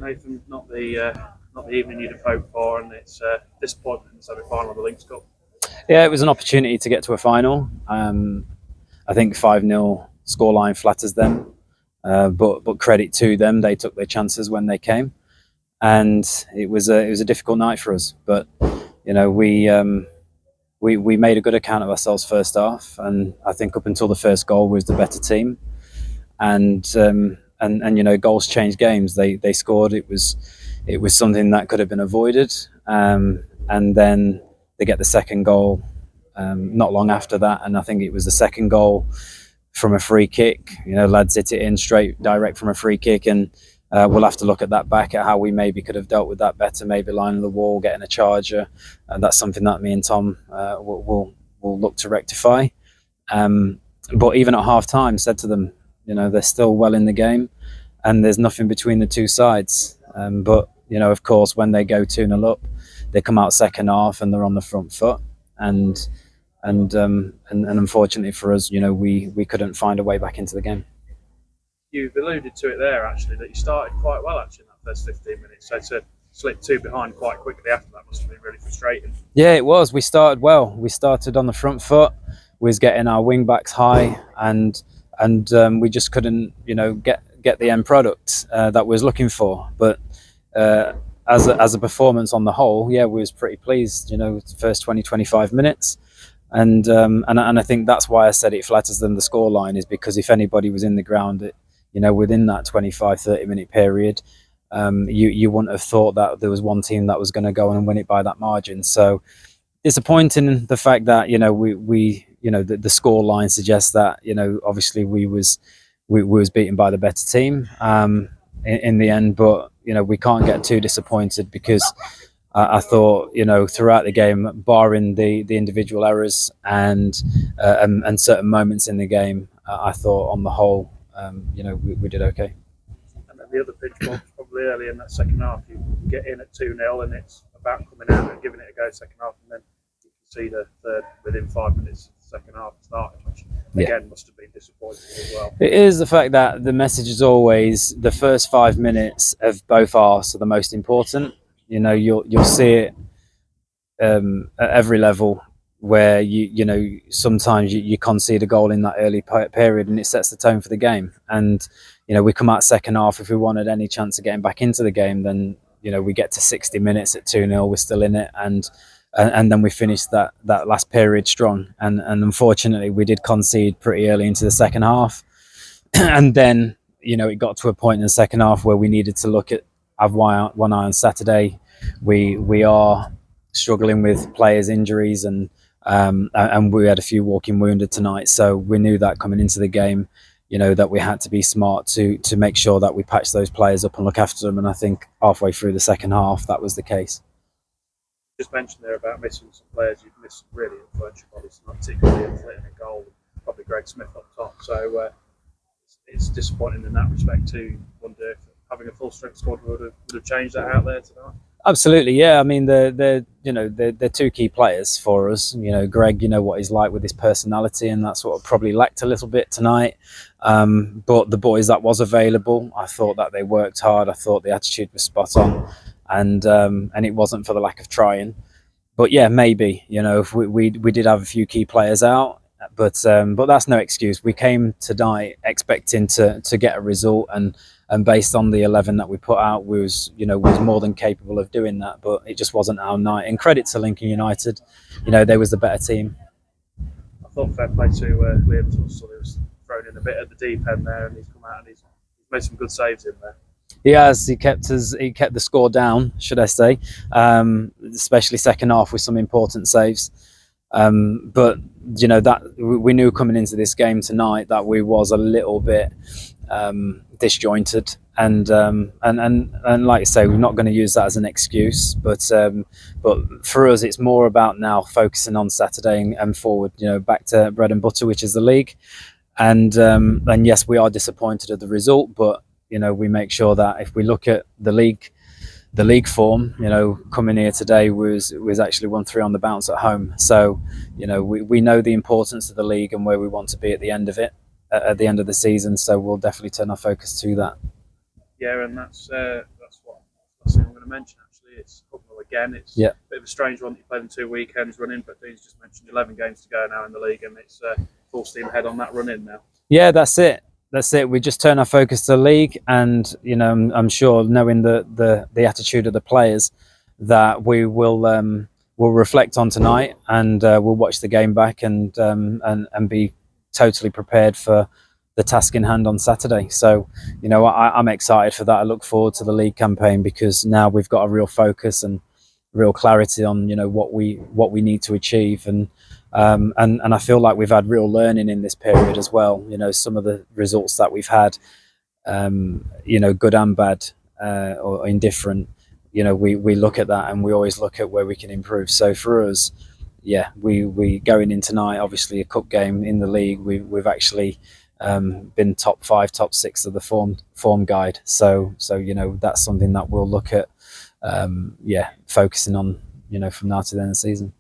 Nathan. Not the evening you'd have hoped for, and it's disappointing in the semi-final of the Links Cup. Yeah, it was an opportunity to get to a final. I think 5-0 scoreline flatters them, but credit to them, they took their chances when they came, and it was a difficult night for us. But we made a good account of ourselves first half, and I think up until the first goal was the better team, and goals change games. They scored. It was something that could have been avoided, and then they get the second goal not long after that, and I think it was the second goal from a free kick. Lads hit it in straight, direct from a free kick, and we'll have to look at that back at how we maybe could have dealt with that better. Maybe lining the wall, getting a charger. That's something that me and Tom will look to rectify. But even at half time, said to them, they're still well in the game, and there's nothing between the two sides. But of course, when they go 2-0 up, they come out second half and they're on the front foot, and unfortunately for us, we couldn't find a way back into the game. You've alluded to it there, actually, that you started quite well actually in that first 15 minutes. So to slip two behind quite quickly after that must have been really frustrating. Yeah, it was. We started well. We started on the front foot. We was getting our wing backs high, and we just couldn't, get the end product that we was looking for. But as a performance on the whole, yeah, we was pretty pleased. The first 20-25 minutes. And I think that's why I said it flatters them the scoreline, is because if anybody was in the ground, within that 25-30 minute period, you wouldn't have thought that there was one team that was going to go and win it by that margin. So disappointing the fact that the scoreline suggests that obviously we was beaten by the better team in the end, but we can't get too disappointed, because I thought, throughout the game, barring the individual errors and certain moments in the game, I thought on the whole, we did okay. And then the other pitch was probably early in that second half. You get in at 2-0 and it's about coming out and giving it a go second half, and then you can see the third within 5 minutes of the second half starting, which again must have been disappointing as well. It is the fact that the message is always the first 5 minutes of both halves are the most important. You'll see it at every level, where sometimes you concede a goal in that early period and it sets the tone for the game. And we come out second half, if we wanted any chance of getting back into the game, then we get to 60 minutes at 2-0, we're still in it, and then we finish that last period strong. And unfortunately, we did concede pretty early into the second half, and then it got to a point in the second half where we needed to have one eye on Saturday. We are struggling with players' injuries, and we had a few walking wounded tonight. So we knew that coming into the game, that we had to be smart to make sure that we patch those players up and look after them. And I think halfway through the second half, that was the case. Just mentioned there about missing some players. You've missed some really influential bodies, not particularly in a goal, probably Greg Smith up top. So it's disappointing in that respect too. Wonder if having a full strength squad would have changed that out there tonight. Absolutely, yeah. I mean, they're two key players for us. Greg, what he's like with his personality, and that's what probably lacked a little bit tonight. But the boys that was available, I thought that they worked hard. I thought the attitude was spot on, and it wasn't for the lack of trying. But yeah, maybe if we did have a few key players out, but that's no excuse. We came tonight expecting to get a result, and based on the 11 that we put out, we was more than capable of doing that. But it just wasn't our night. And credit to Lincoln United, they was the better team. I thought fair play to Liam Tunstall, who was thrown in a bit at the deep end there, and he's come out and he's made some good saves in there. He has. He kept the score down, should I say, especially second half with some important saves. But that we knew coming into this game tonight that we was a little bit disjointed, and like I say, we're not going to use that as an excuse. But for us, it's more about now focusing on Saturday and forward. Back to bread and butter, which is the league. And yes, we are disappointed at the result, but we make sure that if we look at the league form, coming here today was actually 1-3 on the bounce at home. So, we know the importance of the league and where we want to be at the end of it, at the end of the season. So we'll definitely turn our focus to that. Yeah, and that's what last thing I'm going to mention actually. It's Hucknall again. It's Yeah. a bit of a strange one that you played in 2 weekends running, but Dean's just mentioned 11 games to go now in the league, and it's full steam ahead on that run in now. Yeah, that's it. That's it. We just turn our focus to the league, and I'm sure, knowing the attitude of the players, that we will reflect on tonight, and we'll watch the game back, and be totally prepared for the task in hand on Saturday. So, I'm excited for that. I look forward to the league campaign, because now we've got a real focus and real clarity on what we need to achieve, and I feel like we've had real learning in this period as well. Some of the results that we've had, good and bad, or indifferent, we look at that, and we always look at where we can improve. So for us, yeah, we going in tonight, obviously a cup game in the league, we've actually been top 5, top 6 of the form guide. So that's something that we'll look at, focusing on, from now to the end of the season.